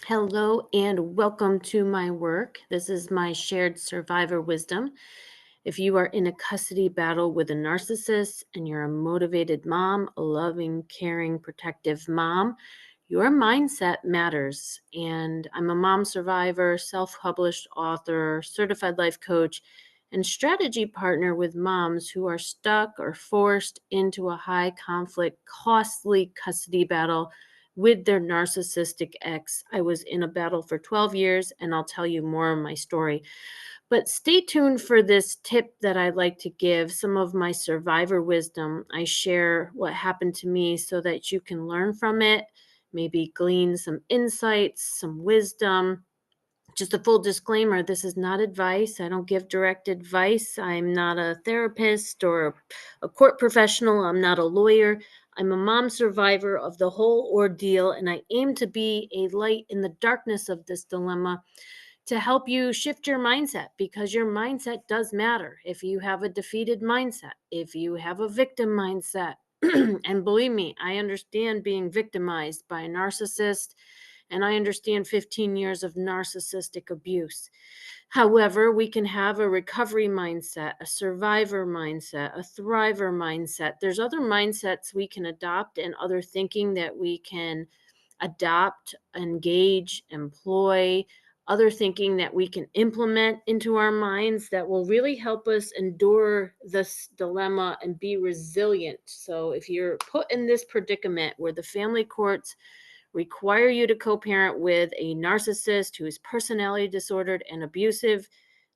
Hello and welcome to my work. This is my shared survivor wisdom. If you are in a custody battle with a narcissist and you're a motivated mom, a loving, caring, protective mom, your mindset matters. And I'm a mom survivor, self published author, certified life coach, and strategy partner with moms who are stuck or forced into a high conflict, costly custody battle with their narcissistic ex. I was in a battle for 12 years, and I'll tell you more of my story. But stay tuned for this tip that I'd like to give, some of my survivor wisdom. I share what happened to me so that you can learn from it, maybe glean some insights, some wisdom. Just a full disclaimer, this is not advice. I don't give direct advice. I'm not a therapist or a court professional. I'm not a lawyer. I'm a mom survivor of the whole ordeal, and I aim to be a light in the darkness of this dilemma to help you shift your mindset, because your mindset does matter. If you have a defeated mindset, if you have a victim mindset, and believe me, I understand being victimized by a narcissist, and I understand 15 years of narcissistic abuse. However, we can have a recovery mindset, a survivor mindset, a thriver mindset. There's other mindsets we can adopt and other thinking that we can adopt, engage, employ, other thinking that we can implement into our minds that will really help us endure this dilemma and be resilient. So if you're put in this predicament where the family courts require you to co-parent with a narcissist who is personality disordered and abusive,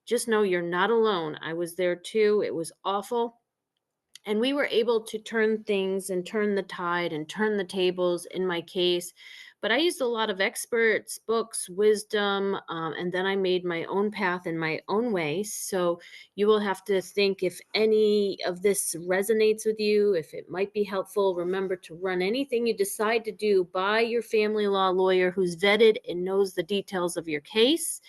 just know you're not alone. I was there too. It was awful. And we were able to turn things and turn the tide and turn the tables in my case. But I used a lot of experts, books, wisdom, and then I made my own path in my own way. So you will have to think if any of this resonates with you, if it might be helpful. Remember to run anything you decide to do by your family law lawyer who's vetted and knows the details of your case,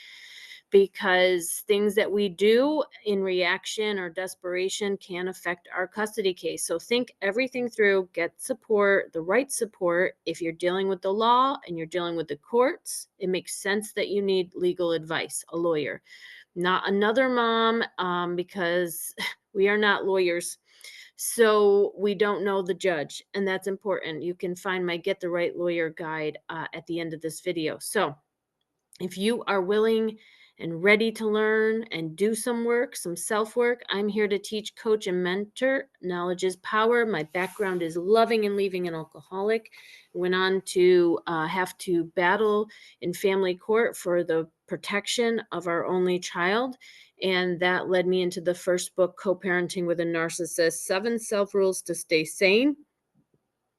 because things that we do in reaction or desperation can affect our custody case. So think everything through, get support, the right support. If you're dealing with the law and you're dealing with the courts, it makes sense that you need legal advice, a lawyer, not another mom, because we are not lawyers. So we don't know the judge, and that's important. You can find my Get the Right Lawyer guide at the end of this video. So if you are willing and ready to learn and do some work, some self-work, I'm here to teach, coach, and mentor. Knowledge is power. My background is loving and leaving an alcoholic. Went on to have to battle in family court for the protection of our only child. And that led me into the first book, Co-Parenting with a Narcissist, 7 Self-Rules to Stay Sane.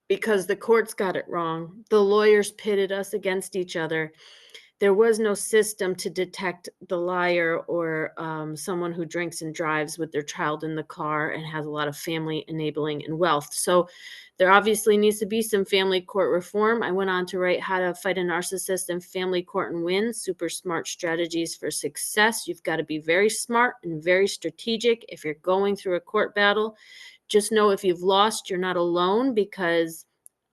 Because the courts got it wrong. The lawyers pitted us against each other. There was no system to detect the liar or someone who drinks and drives with their child in the car and has a lot of family enabling and wealth. So there obviously needs to be some family court reform. I went on to write How to Fight a Narcissist in Family Court and Win, Super Smart Strategies for Success. You've got to be very smart and very strategic if you're going through a court battle. Just know if you've lost, you're not alone, because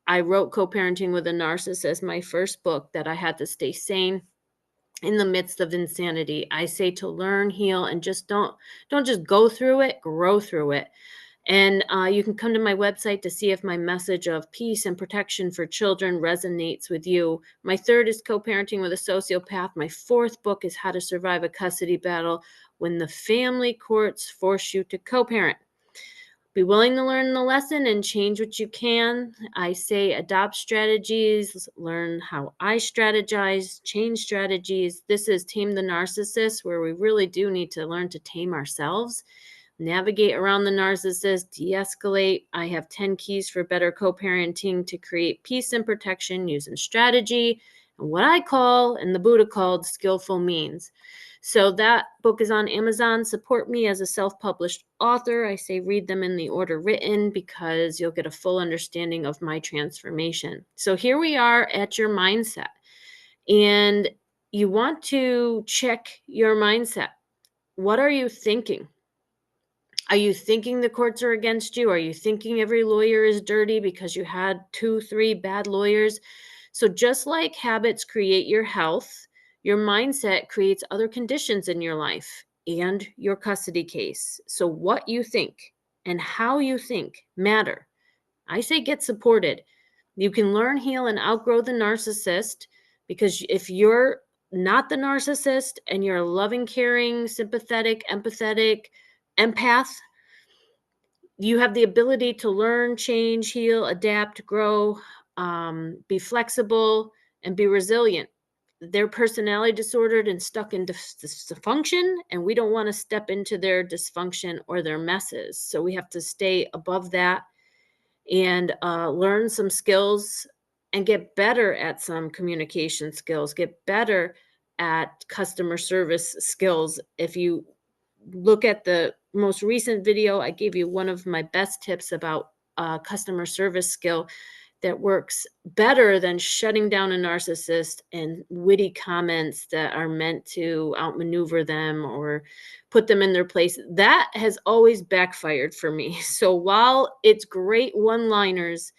I wrote Co-Parenting with a Narcissist, my first book, that I had to stay sane in the midst of insanity. I say to learn, heal, and just don't just go through it, grow through it. And you can come to my website to see if my message of peace and protection for children resonates with you. My third is Co-Parenting with a Sociopath. My fourth book is How to Survive a Custody Battle When the Family Courts Force You to Co-Parent. Be willing to learn the lesson and change what you can. I say adopt strategies, learn how I strategize, change strategies. This is Tame the Narcissist, where we really do need to learn to tame ourselves, navigate around the narcissist, de-escalate. I have 10 keys for better co-parenting to create peace and protection using strategy and what I call, and the Buddha called, skillful means. So that book is on Amazon. Support me as a self-published author. I say read them in the order written, because you'll get a full understanding of my transformation. So here we are at your mindset, and you want to check your mindset. What are you thinking? Are you thinking the courts are against you? Are you thinking every lawyer is dirty because you had 2, 3 bad lawyers? So just like habits create your health, your mindset creates other conditions in your life and your custody case. So what you think and how you think matter. I say get supported. You can learn, heal, and outgrow the narcissist, because if you're not the narcissist and you're a loving, caring, sympathetic, empathetic empath, you have the ability to learn, change, heal, adapt, grow, be flexible, and be resilient. They're personality disordered and stuck in dysfunction, and we don't want to step into their dysfunction or their messes. So we have to stay above that and learn some skills and get better at some communication skills, get better at customer service skills. If you look at the most recent video, I gave you one of my best tips about customer service skill that works better than shutting down a narcissist and witty comments that are meant to outmaneuver them or put them in their place. That has always backfired for me. So while it's great one-liners,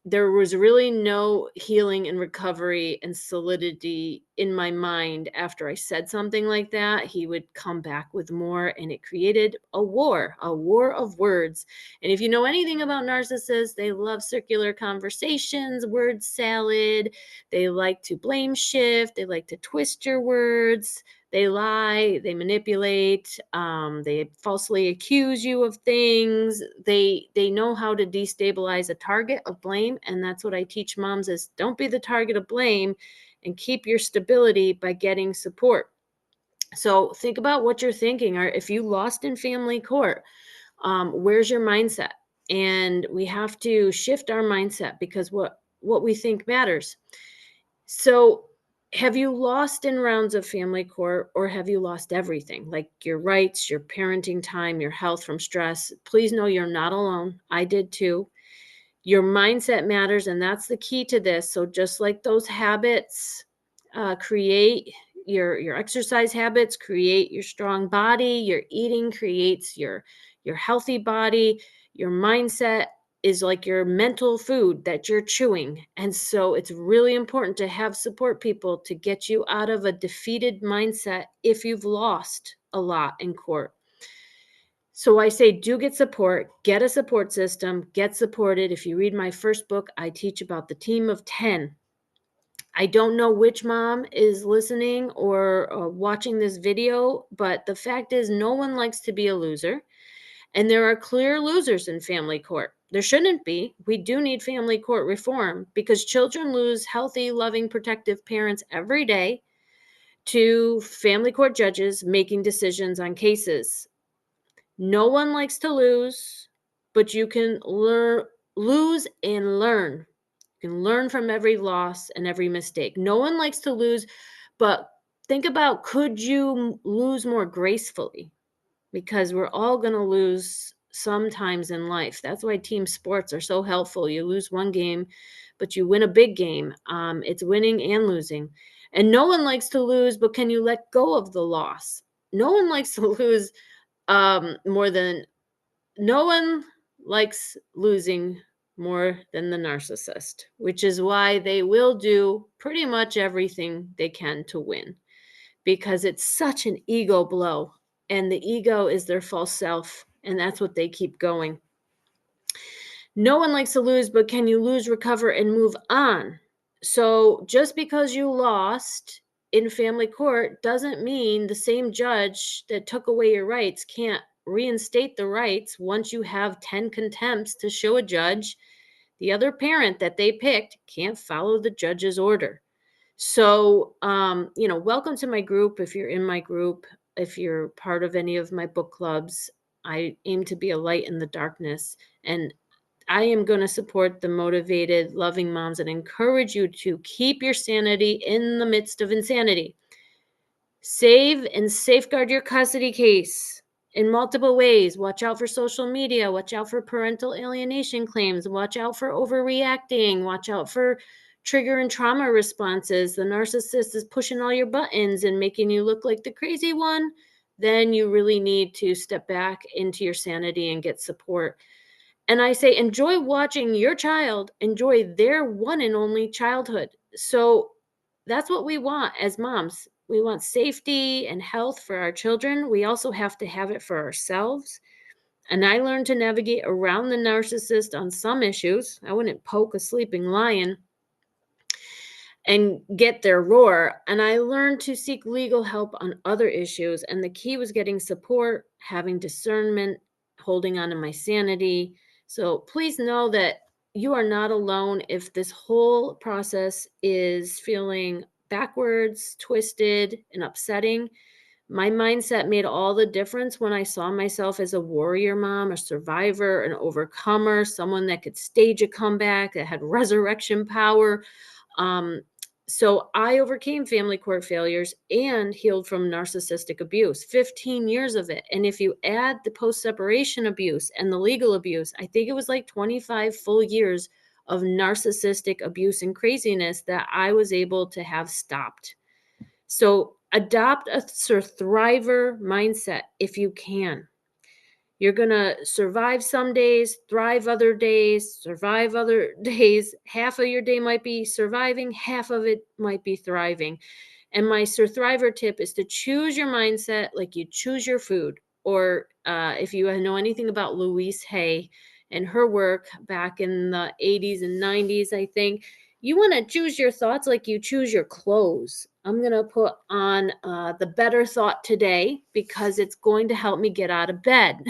there was really no healing and recovery and solidity in my mind after I said something like that. He would come back with more, and it created a war of words. And if you know anything about narcissists, they love circular conversations, word salad. They like to blame shift. They like to twist your words. They lie, they manipulate, they falsely accuse you of things. They know how to destabilize a target of blame, and that's what I teach moms is don't be the target of blame and keep your stability by getting support. So think about what you're thinking. Or if you lost in family court, where's your mindset? And we have to shift our mindset, because what we think matters. So, have you lost in rounds of family court, or have you lost everything? Like your rights, your parenting time, your health from stress? Please know you're not alone. I did too. Your mindset matters, and that's the key to this. So just like those habits create your exercise habits, create your strong body. Your eating creates your healthy body. Your mindset is like your mental food that you're chewing. And so it's really important to have support people to get you out of a defeated mindset if you've lost a lot in court. So I say, do get support, get a support system, get supported. If you read my first book, I teach about the team of 10. I don't know which mom is listening or watching this video, but the fact is no one likes to be a loser. And there are clear losers in family court. There shouldn't be. We do need family court reform, because children lose healthy, loving, protective parents every day to family court judges making decisions on cases. No one likes to lose, but you can lose and learn. You can learn from every loss and every mistake. No one likes to lose, but think about, could you lose more gracefully? Because we're all going to lose sometimes in life. That's why team sports are so helpful. You lose one game, but you win a big game. It's winning and losing. And no one likes to lose, but can you let go of the loss? No one likes to lose more than no one likes losing more than the narcissist, which is why they will do pretty much everything they can to win, because it's such an ego blow, and the ego is their false self, and that's what they keep going. No one likes to lose, but can you lose, recover, and move on? So just because you lost in family court doesn't mean the same judge that took away your rights can't reinstate the rights once you have 10 contempts to show a judge. The other parent that they picked can't follow the judge's order. So, welcome to my group. If you're in my group, if you're part of any of my book clubs, I aim to be a light in the darkness. And I am going to support the motivated, loving moms and encourage you to keep your sanity in the midst of insanity. Save and safeguard your custody case in multiple ways. Watch out for social media. Watch out for parental alienation claims. Watch out for overreacting. Watch out for trigger and trauma responses. The narcissist is pushing all your buttons and making you look like the crazy one. Then you really need to step back into your sanity and get support. And I say, enjoy watching your child enjoy their one and only childhood. So that's what we want as moms. We want safety and health for our children. We also have to have it for ourselves. And I learned to navigate around the narcissist on some issues. I wouldn't poke a sleeping lion and get their roar. And I learned to seek legal help on other issues. And the key was getting support, having discernment, holding on to my sanity. So please know that you are not alone if this whole process is feeling backwards, twisted, and upsetting. My mindset made all the difference when I saw myself as a warrior mom, a survivor, an overcomer, someone that could stage a comeback, that had resurrection power. Um, so I overcame family court failures and healed from narcissistic abuse, 15 years of it. And if you add the post-separation abuse and the legal abuse, I think it was like 25 full years of narcissistic abuse and craziness that I was able to have stopped. So adopt a SUR-THRIVER mindset if you can. You're going to survive some days, thrive other days, survive other days. Half of your day might be surviving, half of it might be thriving. And my SUR-THRIVER tip is to choose your mindset like you choose your food. Or if you know anything about Louise Hay and her work back in the 80s and 90s, I think, you want to choose your thoughts like you choose your clothes. I'm going to put on the better thought today because it's going to help me get out of bed.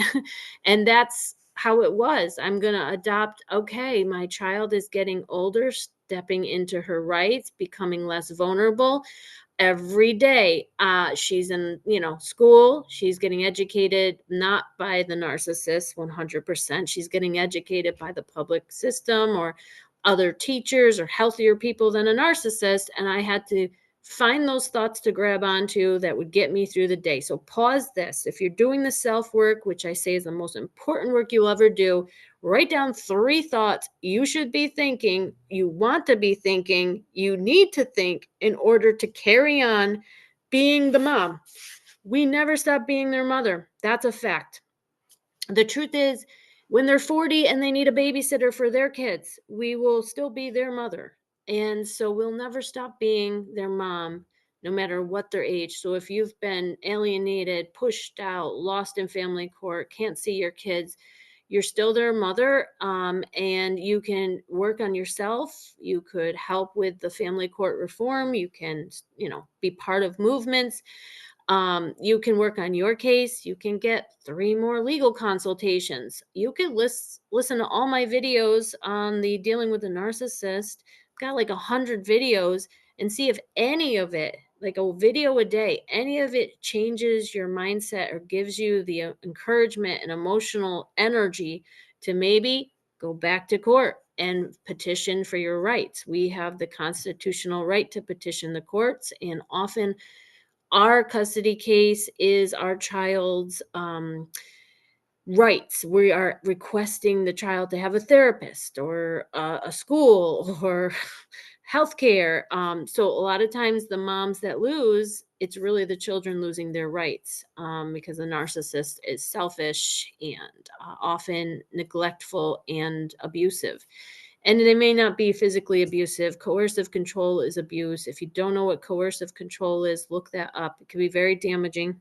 And that's how it was. I'm going to adopt, okay, my child is getting older, stepping into her rights, becoming less vulnerable every day. She's in, school. She's getting educated not by the narcissist 100%. She's getting educated by the public system or other teachers or healthier people than a narcissist. And I had to find those thoughts to grab onto that would get me through the day. So pause this. If you're doing the self work, which I say is the most important work you'll ever do, write down 3 thoughts you should be thinking, you want to be thinking, you need to think in order to carry on being the mom. We never stop being their mother. That's a fact. The truth is, when they're 40 and they need a babysitter for their kids, we will still be their mother. And so we'll never stop being their mom, no matter what their age. So if you've been alienated, pushed out, lost in family court, can't see your kids, you're still their mother, and you can work on yourself. You could help with the family court reform. You can, be part of movements. You can work on your case. You can get 3 more legal consultations. You can listen to all my videos on the dealing with a narcissist. I've got like 100 videos and see if any of it, like a video a day, any of it changes your mindset or gives you the encouragement and emotional energy to maybe go back to court and petition for your rights. We have the constitutional right to petition the courts, and often our custody case is our child's rights. We are requesting the child to have a therapist or a school or healthcare. So a lot of times the moms that lose, it's really the children losing their rights, because the narcissist is selfish and often neglectful and abusive. And they may not be physically abusive. Coercive control is abuse. If you don't know what coercive control is, look that up. It can be very damaging.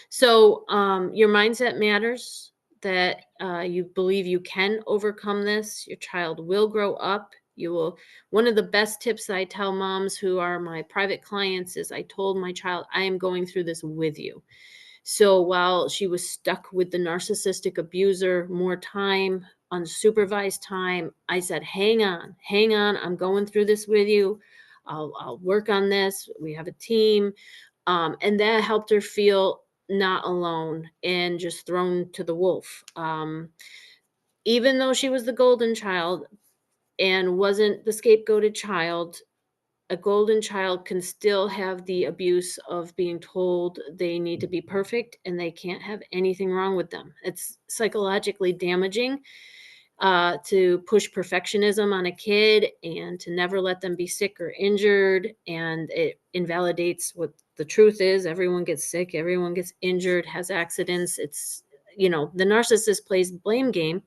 So your mindset matters, that you believe you can overcome this. Your child will grow up. You will. One of the best tips I tell moms who are my private clients is I told my child, I am going through this with you. So while she was stuck with the narcissistic abuser more time, unsupervised time, I said, hang on. I'm going through this with you. I'll work on this. We have a team. And that helped her feel not alone and just thrown to the wolf. Even though she was the golden child and wasn't the scapegoated child, a golden child can still have the abuse of being told they need to be perfect and they can't have anything wrong with them. It's psychologically damaging to push perfectionism on a kid and to never let them be sick or injured. And it invalidates what the truth is. Everyone gets sick, everyone gets injured, has accidents. It's, the narcissist plays blame game.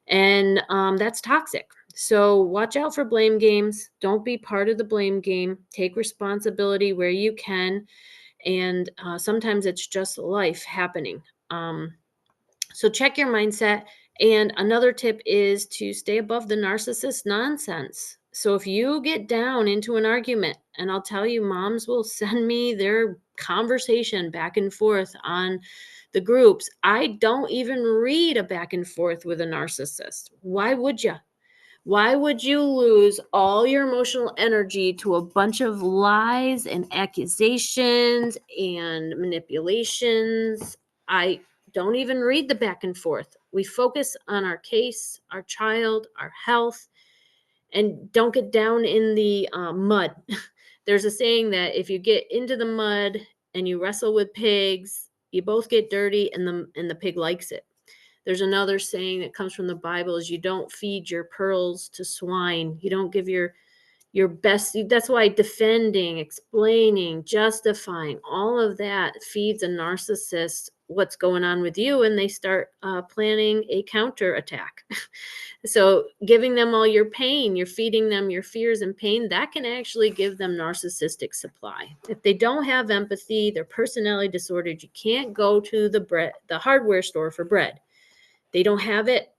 And that's toxic. So watch out for blame games. Don't be part of the blame game. Take responsibility where you can. And sometimes it's just life happening. So check your mindset. And another tip is to stay above the narcissist nonsense. So if you get down into an argument, and I'll tell you, moms will send me their conversation back and forth on the groups. I don't even read a back and forth with a narcissist. Why would you? Why would you lose all your emotional energy to a bunch of lies and accusations and manipulations? I don't even read the back and forth. We focus on our case, our child, our health, and don't get down in the mud. There's a saying that if you get into the mud and you wrestle with pigs, you both get dirty, and the pig likes it. There's another saying that comes from the Bible is you don't feed your pearls to swine. You don't give your best. That's why defending, explaining, justifying, all of that feeds a narcissist what's going on with you, and they start planning a counter attack. So giving them all your pain, you're feeding them your fears and pain, that can actually give them narcissistic supply. If they don't have empathy, they're personality disordered, you can't go to the hardware store for bread. They don't have it.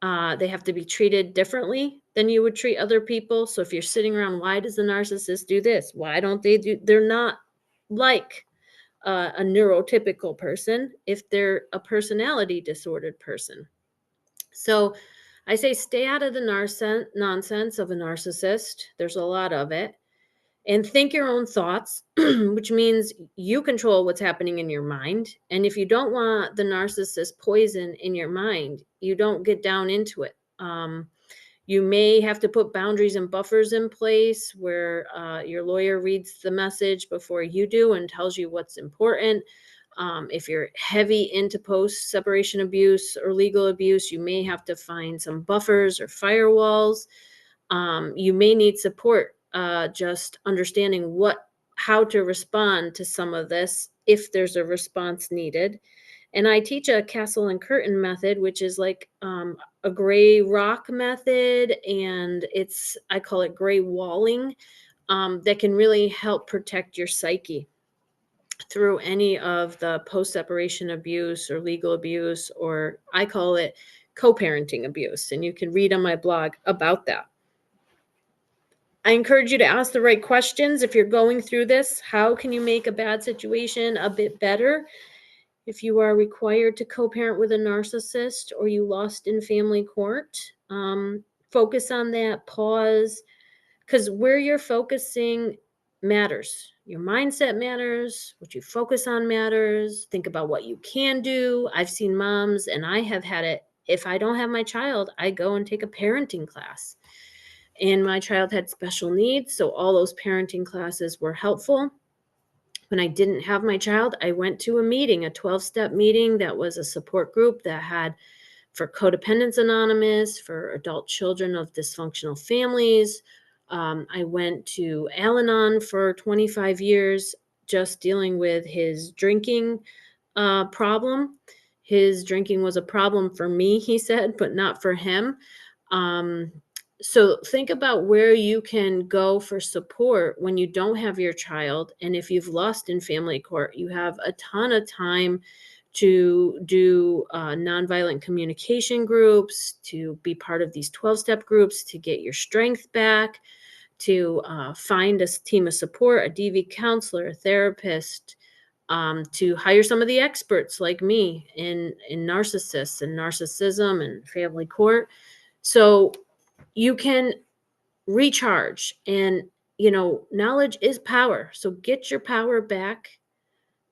They have to be treated differently than you would treat other people. So if you're sitting around, why does the narcissist do this? Why don't they do? They're not like a neurotypical person if they're a personality disordered person. So I say stay out of the nonsense of a narcissist. There's a lot of it. And think your own thoughts, which means you control what's happening in your mind. And if you don't want the narcissist poison in your mind, you don't get down into it. You may have to put boundaries and buffers in place where your lawyer reads the message before you do and tells you what's important. If you're heavy into post separation abuse or legal abuse, you may have to find some buffers or firewalls. You may need support, just understanding how to respond to some of this if there's a response needed. And I teach a castle and curtain method, which is like a gray rock method, and I call it gray walling, that can really help protect your psyche through any of the post-separation abuse or legal abuse, or I call it co-parenting abuse. And you can read on my blog about that. I encourage you to ask the right questions if you're going through this. How can you make a bad situation a bit better? If you are required to co-parent with a narcissist or you lost in family court, focus on that, pause, because where you're focusing matters. Your mindset matters. What you focus on matters. Think about what you can do. I've seen moms, and I have had it. If I don't have my child, I go and take a parenting class. And my child had special needs, so all those parenting classes were helpful. When I didn't have my child, I went to a meeting, a 12-step meeting that was a support group that had for Codependence Anonymous, for adult children of dysfunctional families. I went to Al-Anon for 25 years, just dealing with his drinking problem. His drinking was a problem for me, he said, but not for him. So think about where you can go for support when you don't have your child. And if you've lost in family court, you have a ton of time to do nonviolent communication groups, to be part of these 12-step groups, to get your strength back, to find a team of support, a DV counselor, a therapist, to hire some of the experts like me in narcissists and narcissism and family court. So you can recharge. And knowledge is power. So get your power back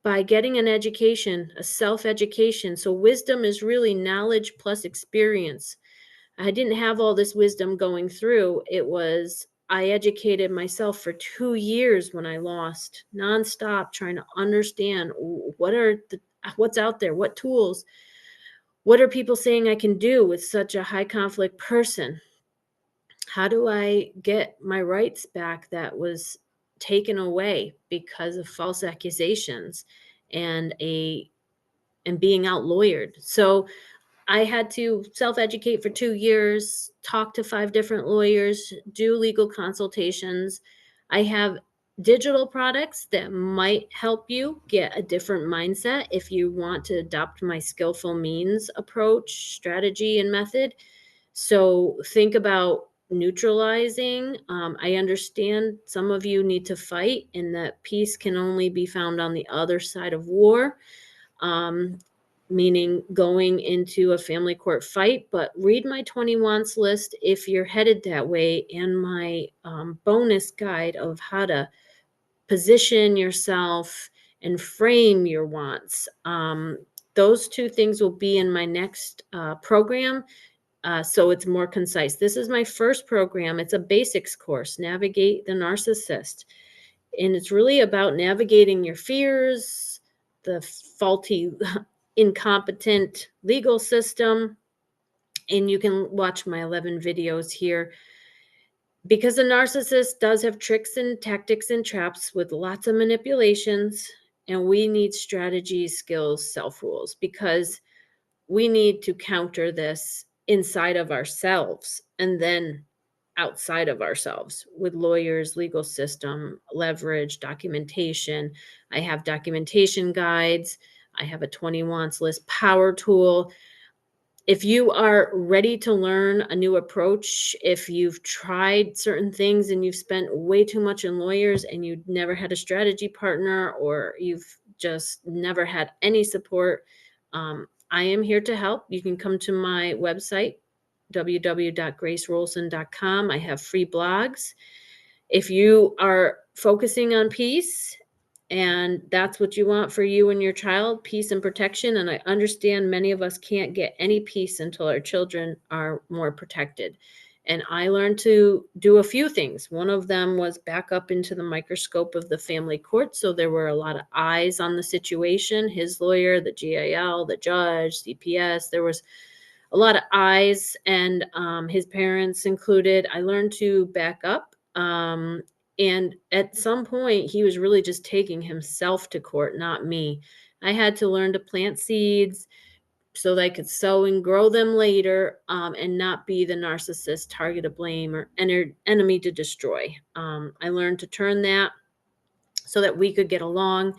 by getting an education, a self-education. So wisdom is really knowledge plus experience. I didn't have all this wisdom going through. I educated myself for 2 years when I lost, nonstop, trying to understand what's out there, what tools, what are people saying I can do with such a high conflict person? How do I get my rights back that was taken away because of false accusations and being out lawyered? So I had to self-educate for 2 years, talk to 5 different lawyers, do legal consultations. I have digital products that might help you get a different mindset if you want to adopt my skillful means approach, strategy, and method. So think about neutralizing. I understand some of you need to fight and that peace can only be found on the other side of war, um, meaning going into a family court fight. But read my 20 wants list if you're headed that way, and my bonus guide of how to position yourself and frame your wants. Those two things will be in my next program. So it's more concise. This is my first program. It's a basics course, Navigate the Narcissist. And it's really about navigating your fears, the faulty, incompetent legal system. And you can watch my 11 videos here, because the narcissist does have tricks and tactics and traps with lots of manipulations. And we need strategies, skills, self rules, because we need to counter this inside of ourselves and then outside of ourselves with lawyers, legal system, leverage, documentation. I have documentation guides. I have a 20 wants list power tool. If you are ready to learn a new approach, if you've tried certain things and you've spent way too much in lawyers and you never had a strategy partner, or you've just never had any support, I am here to help. You can come to my website, www.gracerolson.com. I have free blogs. If you are focusing on peace and that's what you want for you and your child, peace and protection, and I understand many of us can't get any peace until our children are more protected. And I learned to do a few things. One of them was back up into the microscope of the family court. So there were a lot of eyes on the situation, his lawyer, the GAL, the judge, CPS. There was a lot of eyes, and his parents included. I learned to back up. And at some point, he was really just taking himself to court, not me. I had to learn to plant seeds so that I could sow and grow them later, and not be the narcissist target of blame or enemy to destroy. I learned to turn that so that we could get along.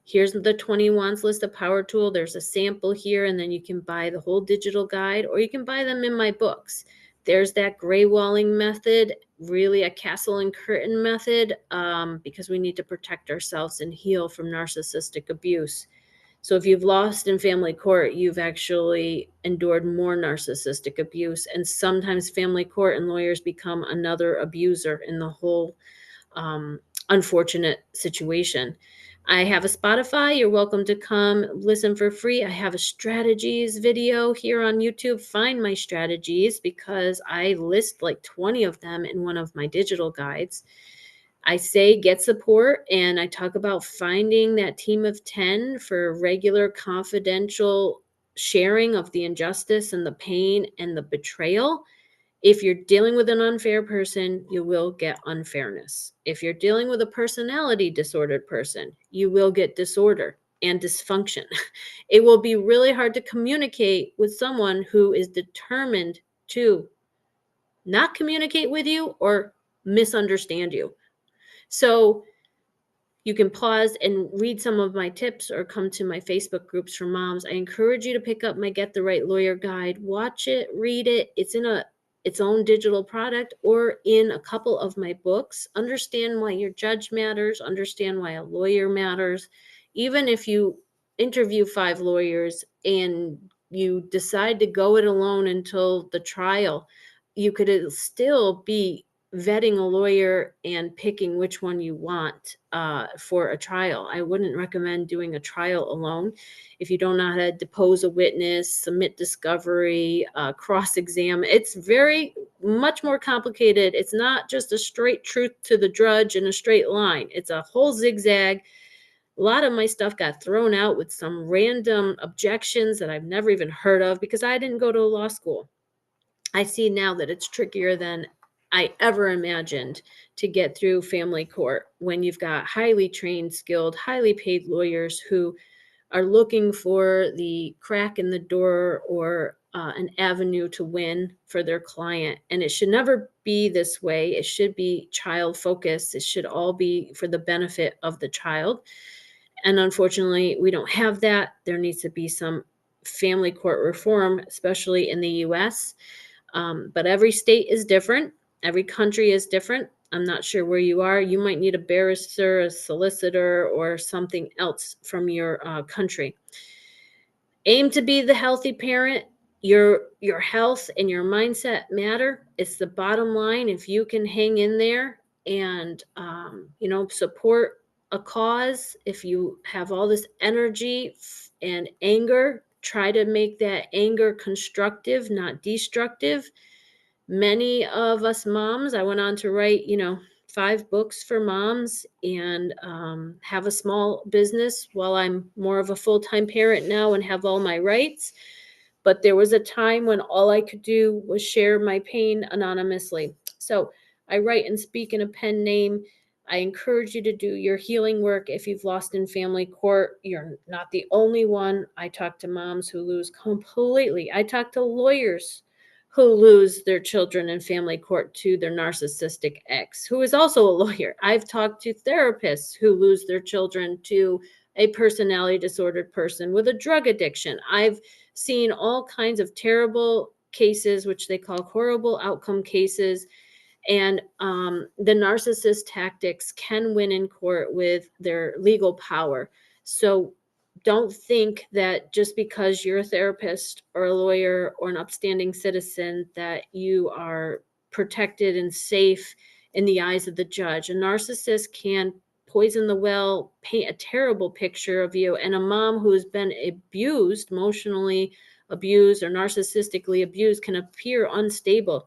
Here's the 20 wants list of power tool. There's a sample here, and then you can buy the whole digital guide, or you can buy them in my books. There's that gray walling method, really a castle and curtain method, because we need to protect ourselves and heal from narcissistic abuse. So if you've lost in family court, you've actually endured more narcissistic abuse. And sometimes family court and lawyers become another abuser in the whole unfortunate situation. I have a Spotify. You're welcome to come listen for free. I have a strategies video here on YouTube. Find my strategies, because I list like 20 of them in one of my digital guides. I say get support, and I talk about finding that team of 10 for regular confidential sharing of the injustice and the pain and the betrayal. If you're dealing with an unfair person, you will get unfairness. If you're dealing with a personality disordered person, you will get disorder and dysfunction. It will be really hard to communicate with someone who is determined to not communicate with you or misunderstand you. So you can pause and read some of my tips, or come to my Facebook groups for moms. I encourage you to pick up my Get the Right Lawyer guide. Watch it, read it. It's in its own digital product or in a couple of my books. Understand why your judge matters. Understand why a lawyer matters. Even if you interview 5 lawyers and you decide to go it alone until the trial, you could still be vetting a lawyer and picking which one you want for a trial. I wouldn't recommend doing a trial alone. If you don't know how to depose a witness, submit discovery, cross-examine, it's very much more complicated. It's not just a straight truth to the judge in a straight line. It's a whole zigzag. A lot of my stuff got thrown out with some random objections that I've never even heard of, because I didn't go to law school. I see now that it's trickier than I ever imagined to get through family court when you've got highly trained, skilled, highly paid lawyers who are looking for the crack in the door, or an avenue to win for their client. And it should never be this way. It should be child focused. It should all be for the benefit of the child. And unfortunately, we don't have that. There needs to be some family court reform, especially in the US. But every state is different. Every country is different. I'm not sure where you are. You might need a barrister, a solicitor, or something else from your country. Aim to be the healthy parent. Your health and your mindset matter. It's the bottom line. If you can hang in there and support a cause, if you have all this energy and anger, try to make that anger constructive, not destructive. Many of us moms, I went on to write 5 books for moms and have a small business while I'm more of a full-time parent now and have all my rights. But there was a time when all I could do was share my pain anonymously. So I write and speak in a pen name. I encourage you to do your healing work. If you've lost in family court, you're not the only one. I talk to moms who lose completely. I talk to lawyers who lose their children in family court to their narcissistic ex, who is also a lawyer. I've talked to therapists who lose their children to a personality disordered person with a drug addiction. I've seen all kinds of terrible cases, which they call horrible outcome cases. And the narcissist tactics can win in court with their legal power. So don't think that just because you're a therapist or a lawyer or an upstanding citizen that you are protected and safe in the eyes of the judge. A narcissist can poison the well, paint a terrible picture of you. And a mom who has been abused, emotionally abused or narcissistically abused, can appear unstable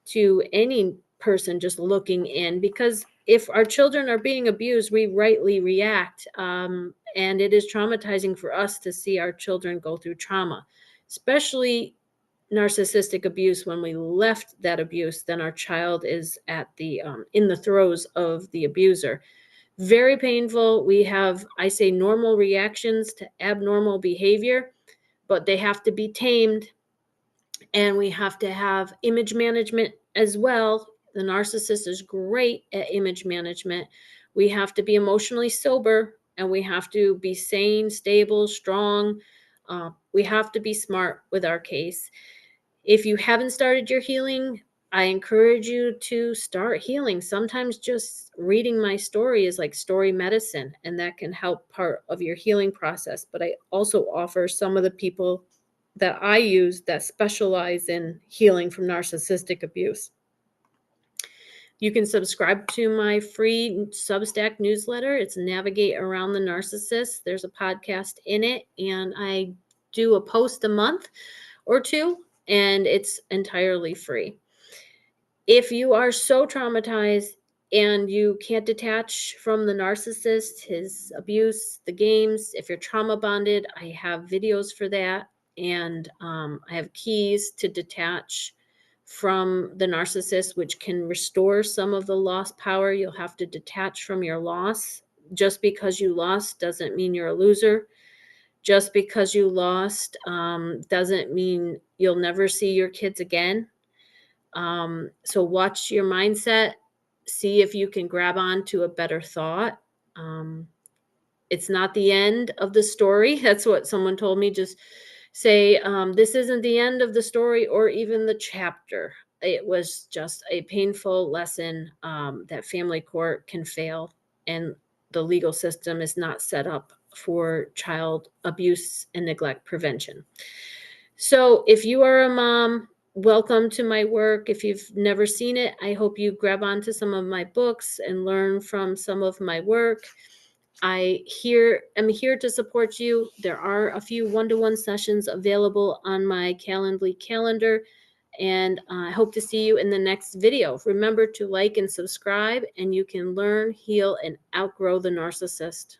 to any person just looking in, because if our children are being abused, we rightly react. And it is traumatizing for us to see our children go through trauma, especially narcissistic abuse. When we left that abuse, then our child is at the in the throes of the abuser. Very painful. We have, I say, normal reactions to abnormal behavior, but they have to be tamed. And we have to have image management as well. The narcissist is great at image management. We have to be emotionally sober, and we have to be sane, stable, strong. We have to be smart with our case. If you haven't started your healing, I encourage you to start healing. Sometimes just reading my story is like story medicine, and that can help part of your healing process. But I also offer some of the people that I use that specialize in healing from narcissistic abuse. You can subscribe to my free Substack newsletter. It's Navigate Around the Narcissist. There's a podcast in it, and I do a post a month or two, and it's entirely free. If you are so traumatized and you can't detach from the narcissist, his abuse, the games, if you're trauma bonded, I have videos for that. And I have keys to detach from the narcissist, which can restore some of the lost power. You'll have to detach from your loss. Just because you lost doesn't mean you're a loser. Just because you lost doesn't mean you'll never see your kids again. So watch your mindset, see if you can grab on to a better thought. It's not the end of the story. That's what someone told me. Just say, this isn't the end of the story or even the chapter. It was just a painful lesson that family court can fail, and the legal system is not set up for child abuse and neglect prevention. So if you are a mom, welcome to my work. If you've never seen it, I hope you grab onto some of my books and learn from some of my work. I'm here to support you. There are a few one-to-one sessions available on my Calendly calendar, and I hope to see you in the next video. Remember to like and subscribe, and you can learn, heal, and outgrow the narcissist.